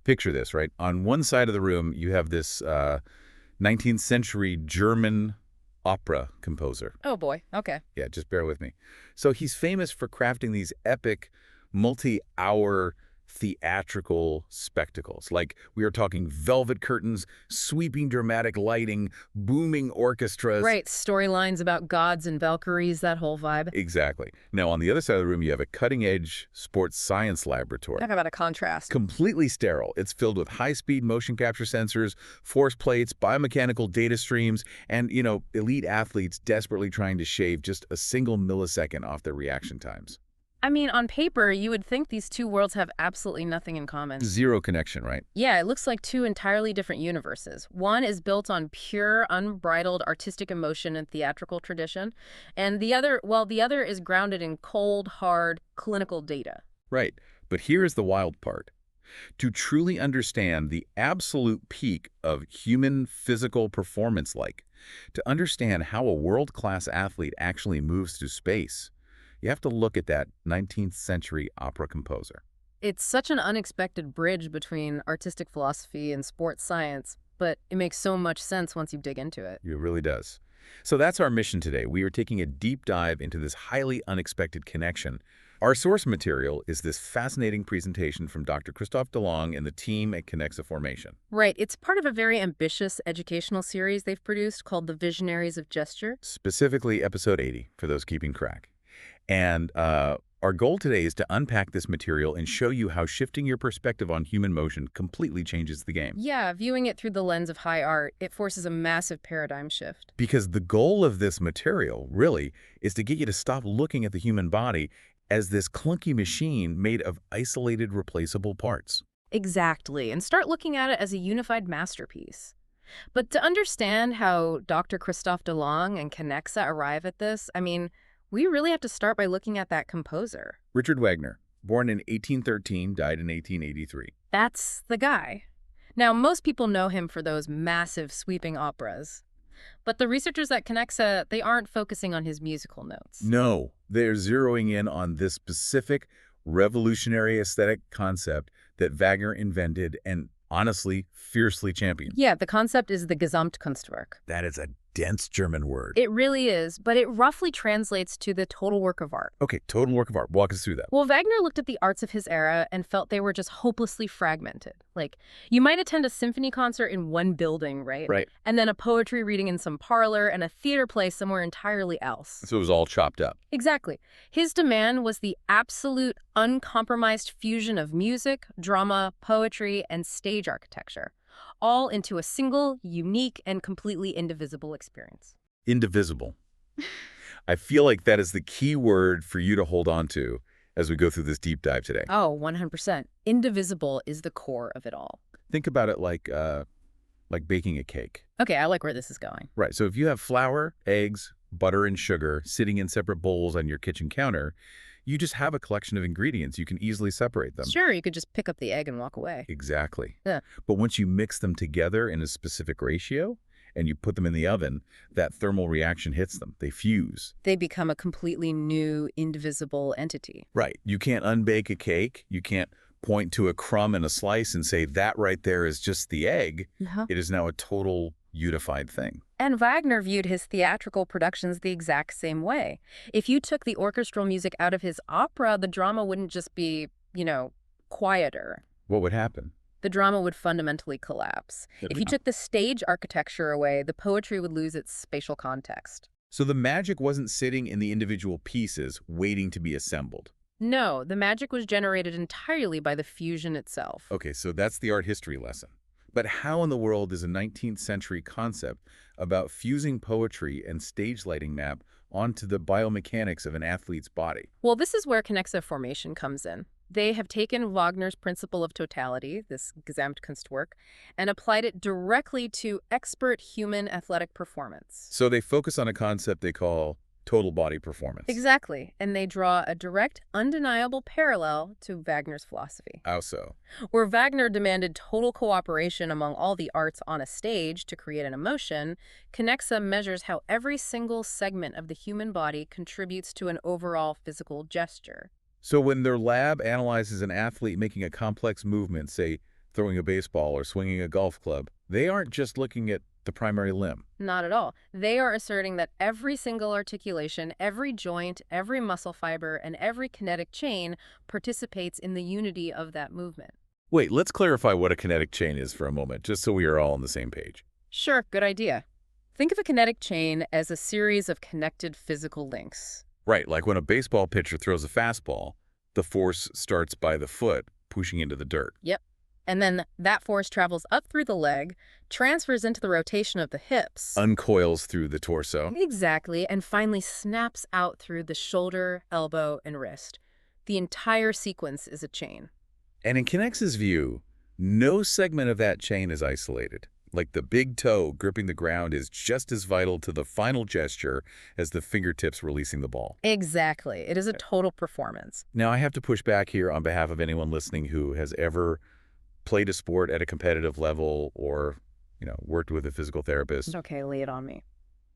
Picture this, right? On one side of the room, you have this 19th century German opera composer. Oh boy, okay. Yeah, just bear with me. So he's famous for crafting these epic, multi-hour theatrical spectacles. Like, we are talking velvet curtains, sweeping dramatic lighting, booming orchestras. Right, storylines about gods and Valkyries, that whole vibe. Exactly. Now, on the other side of the room, you have a cutting-edge sports science laboratory. Talk about a contrast. Completely sterile. It's filled with high-speed motion capture sensors, force plates, biomechanical data streams, and, elite athletes desperately trying to shave just a single millisecond off their reaction times. I mean, on paper, you would think these two worlds have absolutely nothing in common. Zero connection, right? Yeah, it looks like two entirely different universes. One is built on pure, unbridled artistic emotion and theatrical tradition, and the other is grounded in cold, hard, clinical data. Right. But here is the wild part. To truly understand the absolute peak of human physical performance, to understand how a world-class athlete actually moves through space, you have to look at that 19th century opera composer. It's such an unexpected bridge between artistic philosophy and sports science, but it makes so much sense once you dig into it. It really does. So that's our mission today. We are taking a deep dive into this highly unexpected connection. Our source material is this fascinating presentation from Dr. Christophe Delong and the team at Kinexa Formation. Right. It's part of a very ambitious educational series they've produced called The Visionaries of Gesture. Specifically, episode 80, for those keeping track. And our goal today is to unpack this material and show you how shifting your perspective on human motion completely changes the game. Yeah, viewing it through the lens of high art, it forces a massive paradigm shift. Because the goal of this material, really, is to get you to stop looking at the human body as this clunky machine made of isolated, replaceable parts. Exactly, and start looking at it as a unified masterpiece. But to understand how Dr. Christophe Delong and Kinexa arrive at this, we really have to start by looking at that composer. Richard Wagner, born in 1813, died in 1883. That's the guy. Now, most people know him for those massive sweeping operas. But the researchers at Kinexa, they aren't focusing on his musical notes. No, they're zeroing in on this specific revolutionary aesthetic concept that Wagner invented and, honestly, fiercely championed. Yeah, the concept is the Gesamtkunstwerk. That is a dense German word. It really is, but it roughly translates to the total work of art. Okay, total work of art. Walk us through that. Well, Wagner looked at the arts of his era and felt they were just hopelessly fragmented. Like, you might attend a symphony concert in one building, right? Right. And then a poetry reading in some parlor and a theater play somewhere entirely else. So it was all chopped up. Exactly. His demand was the absolute, uncompromised fusion of music, drama, poetry, and stage architecture, all into a single, unique, and completely indivisible experience. Indivisible. I feel like that is the key word for you to hold on to as we go through this deep dive today. Oh, 100%. Indivisible is the core of it all. Think about it like baking a cake. Okay, I like where this is going. Right, so if you have flour, eggs, butter, and sugar sitting in separate bowls on your kitchen counter, you just have a collection of ingredients. You can easily separate them. Sure, you could just pick up the egg and walk away. Exactly. Yeah. But once you mix them together in a specific ratio and you put them in the oven, that thermal reaction hits them. They fuse. They become a completely new, indivisible entity. Right. You can't unbake a cake. You can't point to a crumb in a slice and say that right there is just the egg. It is now a total unified thing. And Wagner viewed his theatrical productions the exact same way. If you took the orchestral music out of his opera, the drama wouldn't just be, quieter. What would happen? The drama would fundamentally collapse. If you took the stage architecture away, the poetry would lose its spatial context. So the magic wasn't sitting in the individual pieces waiting to be assembled. No, the magic was generated entirely by the fusion itself. Okay, so that's the art history lesson. But how in the world is a 19th century concept about fusing poetry and stage lighting map onto the biomechanics of an athlete's body? Well, this is where Kinexa Formation comes in. They have taken Wagner's principle of totality, this Gesamtkunstwerk, and applied it directly to expert human athletic performance. So they focus on a concept they call total body performance. Exactly, and they draw a direct, undeniable parallel to Wagner's philosophy. How so? Where Wagner demanded total cooperation among all the arts on a stage to create an emotion, Kinexa measures how every single segment of the human body contributes to an overall physical gesture. So when their lab analyzes an athlete making a complex movement, say throwing a baseball or swinging a golf club, they aren't just looking at the primary limb. Not at all. They are asserting that every single articulation, every joint, every muscle fiber, and every kinetic chain participates in the unity of that movement. Wait, let's clarify what a kinetic chain is for a moment, just so we are all on the same page. Sure, good idea. Think of a kinetic chain as a series of connected physical links. Right, like when a baseball pitcher throws a fastball, the force starts by the foot, pushing into the dirt. Yep. And then that force travels up through the leg, transfers into the rotation of the hips. Uncoils through the torso. Exactly, and finally snaps out through the shoulder, elbow, and wrist. The entire sequence is a chain. And in Kinexa's view, no segment of that chain is isolated. Like the big toe gripping the ground is just as vital to the final gesture as the fingertips releasing the ball. Exactly. It is a total performance. Now, I have to push back here on behalf of anyone listening who has ever played a sport at a competitive level or, worked with a physical therapist. Okay, lay it on me.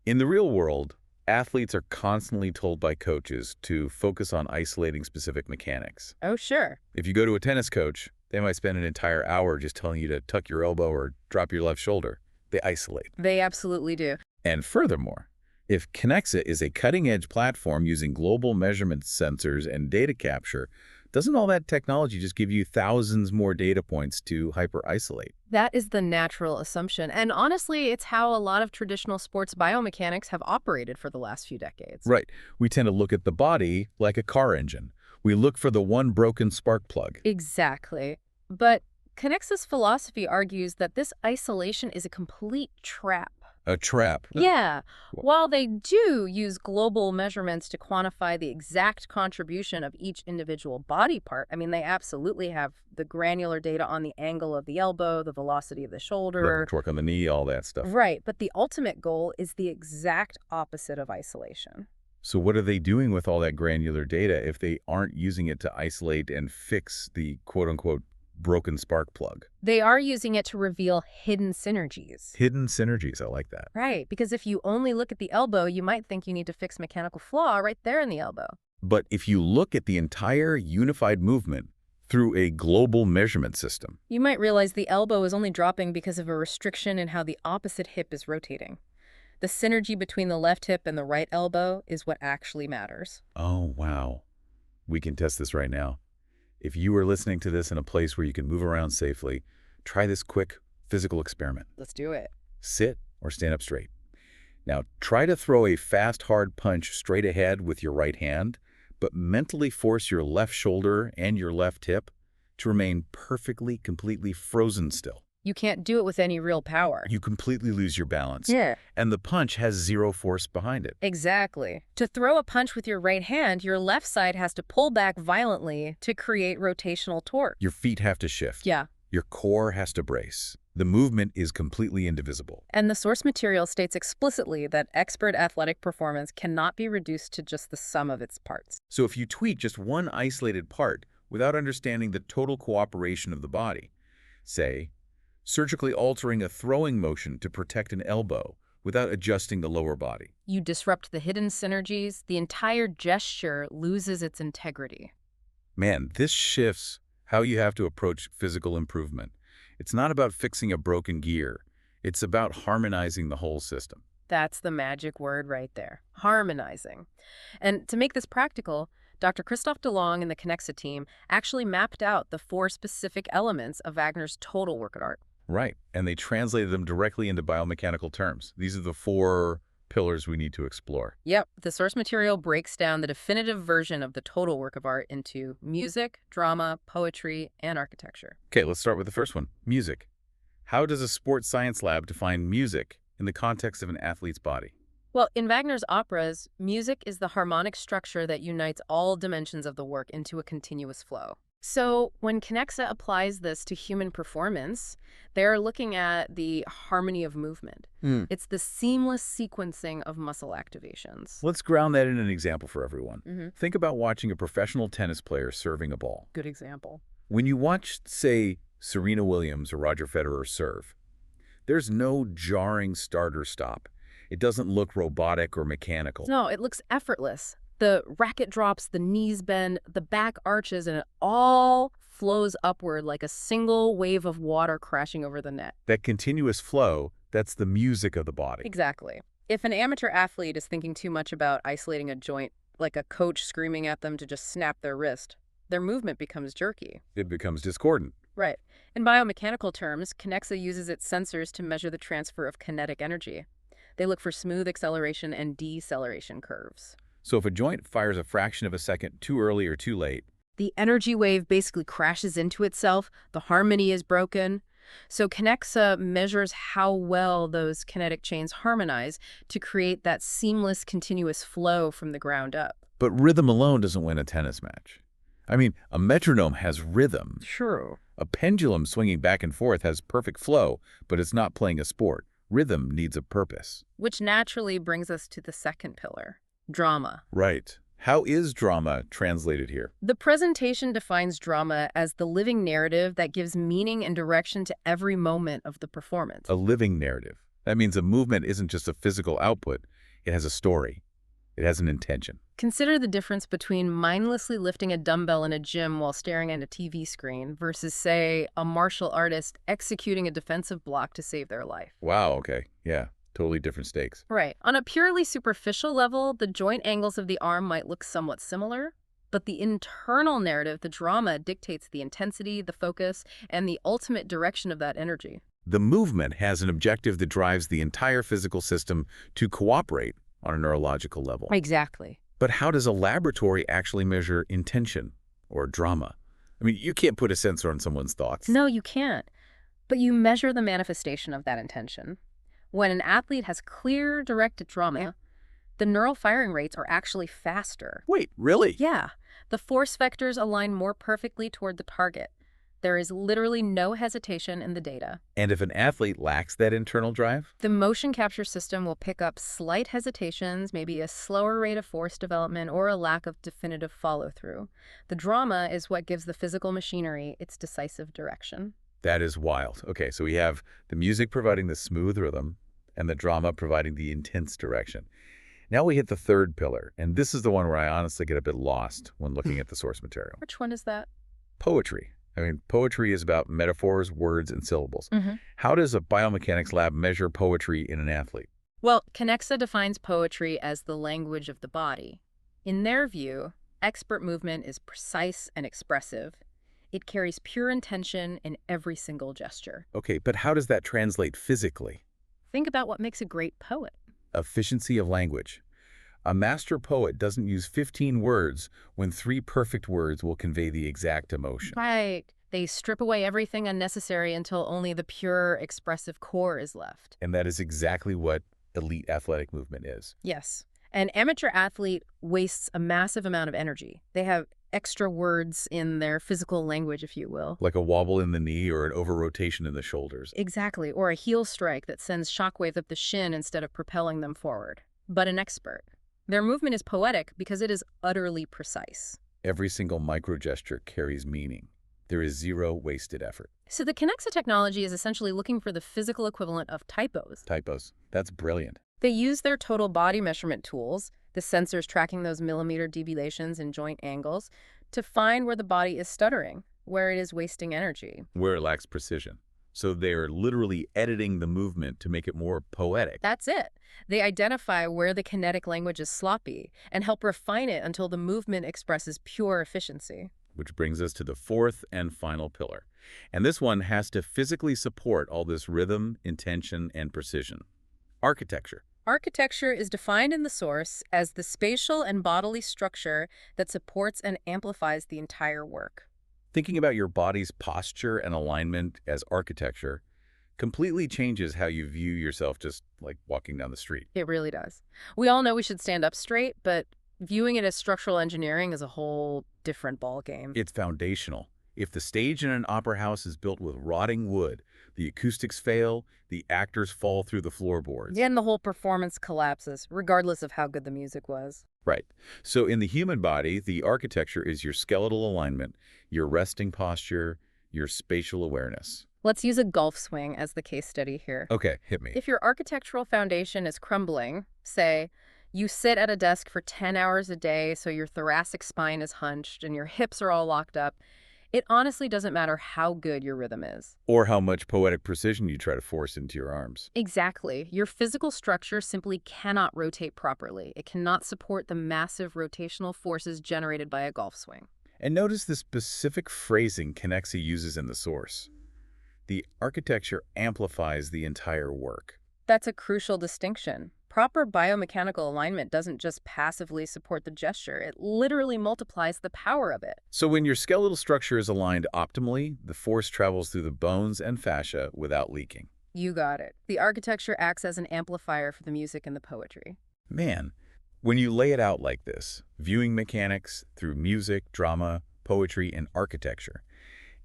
In the real world, athletes are constantly told by coaches to focus on isolating specific mechanics. Oh, sure. If you go to a tennis coach, they might spend an entire hour just telling you to tuck your elbow or drop your left shoulder. They isolate. They absolutely do. And furthermore, if Kinexa is a cutting-edge platform using global measurement sensors and data capture, doesn't all that technology just give you thousands more data points to hyper-isolate? That is the natural assumption. And honestly, it's how a lot of traditional sports biomechanics have operated for the last few decades. Right. We tend to look at the body like a car engine. We look for the one broken spark plug. Exactly. But Kinexa's philosophy argues that this isolation is a complete trap. A trap. Yeah. While they do use global measurements to quantify the exact contribution of each individual body part, I mean, they absolutely have the granular data on the angle of the elbow, the velocity of the shoulder. Torque on the knee, all that stuff. Right. But the ultimate goal is the exact opposite of isolation. So what are they doing with all that granular data if they aren't using it to isolate and fix the quote-unquote broken spark plug? They are using it to reveal hidden synergies. Hidden synergies, I like that. Right, because if you only look at the elbow, you might think you need to fix mechanical flaw right there in the elbow. But if you look at the entire unified movement through a global measurement system, you might realize the elbow is only dropping because of a restriction in how the opposite hip is rotating. The synergy between the left hip and the right elbow is what actually matters. Oh, wow. We can test this right now. If you are listening to this in a place where you can move around safely, try this quick physical experiment. Let's do it. Sit or stand up straight. Now, try to throw a fast, hard punch straight ahead with your right hand, but mentally force your left shoulder and your left hip to remain perfectly, completely frozen still. You can't do it with any real power. You completely lose your balance. Yeah. And the punch has zero force behind it. Exactly. To throw a punch with your right hand, your left side has to pull back violently to create rotational torque. Your feet have to shift. Yeah. Your core has to brace. The movement is completely indivisible. And the source material states explicitly that expert athletic performance cannot be reduced to just the sum of its parts. So if you tweak just one isolated part without understanding the total cooperation of the body, say, surgically altering a throwing motion to protect an elbow without adjusting the lower body, you disrupt the hidden synergies, the entire gesture loses its integrity. man, this shifts how you have to approach physical improvement. It's not about fixing a broken gear. It's about harmonizing the whole system. That's the magic word right there, harmonizing. And to make this practical, Dr. Christophe Delong and the Kinexa team actually mapped out the 4 specific elements of Wagner's total work of art. Right, and they translated them directly into biomechanical terms. These are the 4 pillars we need to explore. Yep, the source material breaks down the definitive version of the total work of art into music, drama, poetry, and architecture. Okay, let's start with the first one, music. How does a sports science lab define music in the context of an athlete's body? Well, in Wagner's operas, music is the harmonic structure that unites all dimensions of the work into a continuous flow. So when Kinexa applies this to human performance, they're looking at the harmony of movement. It's the seamless sequencing of muscle activations. Let's ground that in an example for everyone. Think about watching a professional tennis player serving a ball. Good example. When you watch, say, Serena Williams or Roger Federer serve, there's no jarring start or stop. It doesn't look robotic or mechanical. No, it looks effortless. The racket drops, the knees bend, the back arches, and it all flows upward like a single wave of water crashing over the net. That continuous flow, that's the music of the body. Exactly. If an amateur athlete is thinking too much about isolating a joint, like a coach screaming at them to just snap their wrist, their movement becomes jerky. It becomes discordant. Right. In biomechanical terms, Kinexa uses its sensors to measure the transfer of kinetic energy. They look for smooth acceleration and deceleration curves. So if a joint fires a fraction of a second too early or too late, The energy wave basically crashes into itself, the harmony is broken. So Kinexa measures how well those kinetic chains harmonize to create that seamless, continuous flow from the ground up. but rhythm alone doesn't win a tennis match. I mean, a metronome has rhythm. True. A pendulum swinging back and forth has perfect flow, but it's not playing a sport. Rhythm needs a purpose. Which naturally brings us to the second pillar, drama. Right. How is drama translated here? The presentation defines drama as the living narrative that gives meaning and direction to every moment of the performance. A living narrative. That means a movement isn't just a physical output. It has a story. It has an intention. Consider the difference between mindlessly lifting a dumbbell in a gym while staring at a TV screen versus, say, a martial artist executing a defensive block to save their life. Wow, okay. Yeah, totally different stakes. Right. On a purely superficial level, the joint angles of the arm might look somewhat similar, but the internal narrative, the drama, dictates the intensity, the focus, and the ultimate direction of that energy. The movement has an objective that drives the entire physical system to cooperate on a neurological level. Exactly. But how does a laboratory actually measure intention or drama? I mean, you can't put a sensor on someone's thoughts. No, you can't. But you measure the manifestation of that intention. When an athlete has clear, directed drama, the neural firing rates are actually faster. Wait, really? Yeah, the force vectors align more perfectly toward the target. There is literally no hesitation in the data. And if an athlete lacks that internal drive? The motion capture system will pick up slight hesitations, maybe a slower rate of force development, or a lack of definitive follow-through. The drama is what gives the physical machinery its decisive direction. That is wild. Okay, so we have the music providing the smooth rhythm and the drama providing the intense direction. Now we hit the third pillar, and this is the one where I honestly get a bit lost when looking at the source material. Which one is that? Poetry. I mean, poetry is about metaphors, words, and syllables. Mm-hmm. How does a biomechanics lab measure poetry in an athlete? Well, Kinexa defines poetry as the language of the body. In their view, expert movement is precise and expressive. It carries pure intention in every single gesture. Okay, but how does that translate physically? Think about what makes a great poet. Efficiency of language. A master poet doesn't use 15 words when 3 perfect words will convey the exact emotion. Right. They strip away everything unnecessary until only the pure, expressive core is left. And that is exactly what elite athletic movement is. Yes. An amateur athlete wastes a massive amount of energy. They have extra words in their physical language, if you will. Like a wobble in the knee or an over-rotation in the shoulders. Exactly. Or a heel strike that sends shockwaves up the shin instead of propelling them forward. But an expert. Their movement is poetic because it is utterly precise. Every single micro-gesture carries meaning. There is zero wasted effort. So the Kinexa technology is essentially looking for the physical equivalent of typos. Typos. That's brilliant. They use their total body measurement tools, the sensors tracking those millimeter deviations and joint angles, to find where the body is stuttering, where it is wasting energy. Where it lacks precision. So they're literally editing the movement to make it more poetic. That's it. They identify where the kinetic language is sloppy and help refine it until the movement expresses pure efficiency. Which brings us to the fourth and final pillar. And this one has to physically support all this rhythm, intention, and precision. Architecture. Architecture is defined in the source as the spatial and bodily structure that supports and amplifies the entire work. Thinking about your body's posture and alignment as architecture completely changes how you view yourself just like walking down the street. It really does. We all know we should stand up straight, but viewing it as structural engineering is a whole different ballgame. It's foundational. If the stage in an opera house is built with rotting wood, the acoustics fail, the actors fall through the floorboards. And the whole performance collapses, regardless of how good the music was. Right. So in the human body, the architecture is your skeletal alignment, your resting posture, your spatial awareness. Let's use a golf swing as the case study here. Okay, hit me. If your architectural foundation is crumbling, say, you sit at a desk for 10 hours a day so your thoracic spine is hunched and your hips are all locked up, It honestly doesn't matter how good your rhythm is. Or how much poetic precision you try to force into your arms. Exactly. Your physical structure simply cannot rotate properly. It cannot support the massive rotational forces generated by a golf swing. And notice the specific phrasing Kinexa uses in the source. The architecture amplifies the entire work. That's a crucial distinction. Proper biomechanical alignment doesn't just passively support the gesture, it literally multiplies the power of it. So when your skeletal structure is aligned optimally, the force travels through the bones and fascia without leaking. You got it. The architecture acts as an amplifier for the music and the poetry. Man, when you lay it out like this, viewing mechanics through music, drama, poetry, and architecture,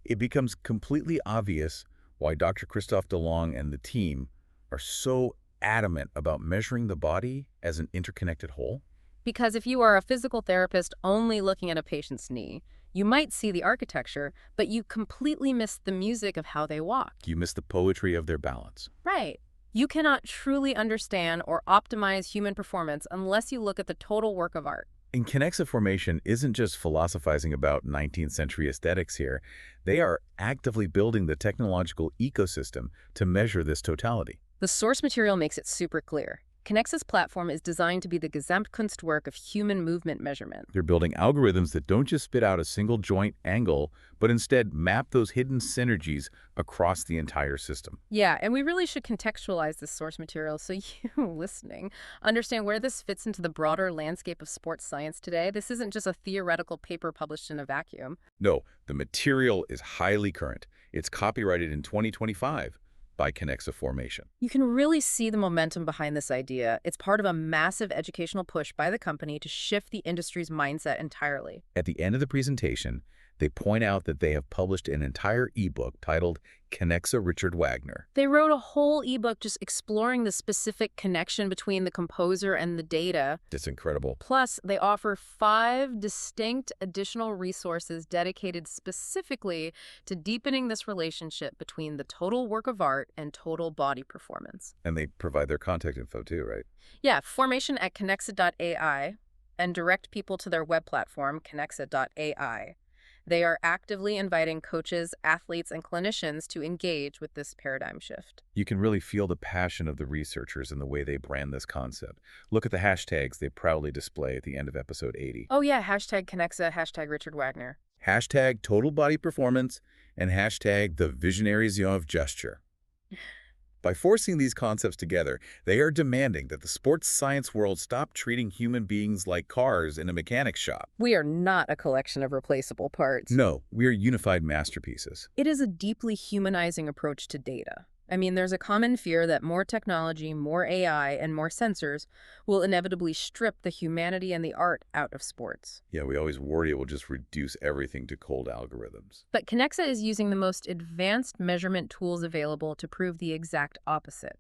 it becomes completely obvious why Dr. Christophe Delong and the team are so adamant about measuring the body as an interconnected whole. Because if you are a physical therapist only looking at a patient's knee, you might see the architecture, but you completely miss the music of how they walk. You miss the poetry of their balance. Right. You cannot truly understand or optimize human performance unless you look at the total work of art. And Kinexa Formation isn't just philosophizing about 19th century aesthetics here. They are actively building the technological ecosystem to measure this totality. The source material makes it super clear. Kinexa's platform is designed to be the Gesamtkunstwerk of human movement measurement. They're building algorithms that don't just spit out a single joint angle, but instead map those hidden synergies across the entire system. Yeah, and we really should contextualize this source material so you, listening, understand where this fits into the broader landscape of sports science today. This isn't just a theoretical paper published in a vacuum. No, the material is highly current. It's copyrighted in 2025. By Kinexa Formation. You can really see the momentum behind this idea. It's part of a massive educational push by the company to shift the industry's mindset entirely. At the end of the presentation, they point out that they have published an entire ebook titled Kinexa Richard Wagner. They wrote a whole ebook just exploring the specific connection between the composer and the data. It's incredible. Plus, they offer 5 distinct additional resources dedicated specifically to deepening this relationship between the total work of art and total body performance. And they provide their contact info too, right? Yeah, formation at Kinexa.ai and direct people to their web platform, Kinexa.ai. They are actively inviting coaches, athletes, and clinicians to engage with this paradigm shift. You can really feel the passion of the researchers in the way they brand this concept. Look at the hashtags they proudly display at the end of episode 80. Oh yeah, hashtag Kinexa, hashtag Richard Wagner. Hashtag total body performance and hashtag the visionaries of gesture. By forcing these concepts together, they are demanding that the sports science world stop treating human beings like cars in a mechanics shop. We are not a collection of replaceable parts. No, we are unified masterpieces. It is a deeply humanizing approach to data. I mean, there's a common fear that more technology, more AI, and more sensors will inevitably strip the humanity and the art out of sports. Yeah, we always worry it will just reduce everything to cold algorithms. But Kinexa is using the most advanced measurement tools available to prove the exact opposite.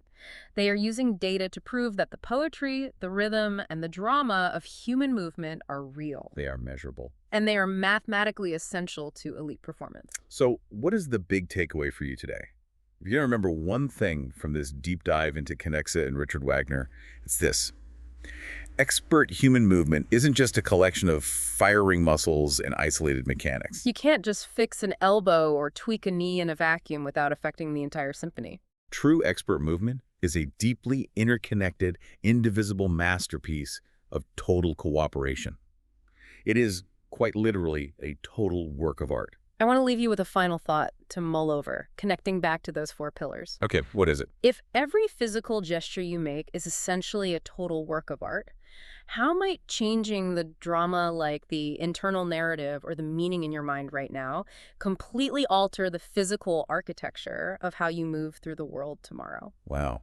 They are using data to prove that the poetry, the rhythm, and the drama of human movement are real. They are measurable. And they are mathematically essential to elite performance. So, what is the big takeaway for you today? If you remember one thing from this deep dive into Kinexa and Richard Wagner, it's this. Expert human movement isn't just a collection of firing muscles and isolated mechanics. You can't just fix an elbow or tweak a knee in a vacuum without affecting the entire symphony. True expert movement is a deeply interconnected, indivisible masterpiece of total cooperation. It is, quite literally, a total work of art. I want to leave you with a final thought to mull over, connecting back to those 4 pillars. Okay, what is it? If every physical gesture you make is essentially a total work of art, how might changing the drama, like the internal narrative or the meaning in your mind right now, completely alter the physical architecture of how you move through the world tomorrow? Wow,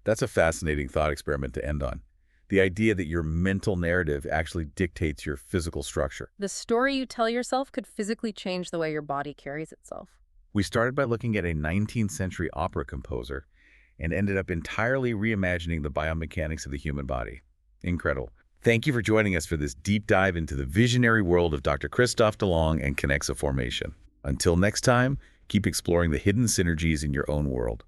that's a fascinating thought experiment to end on. The idea that your mental narrative actually dictates your physical structure. The story you tell yourself could physically change the way your body carries itself. We started by looking at a 19th century opera composer and ended up entirely reimagining the biomechanics of the human body. Incredible. Thank you for joining us for this deep dive into the visionary world of Dr. Christophe Delong and Kinexa Formation. Until next time, keep exploring the hidden synergies in your own world.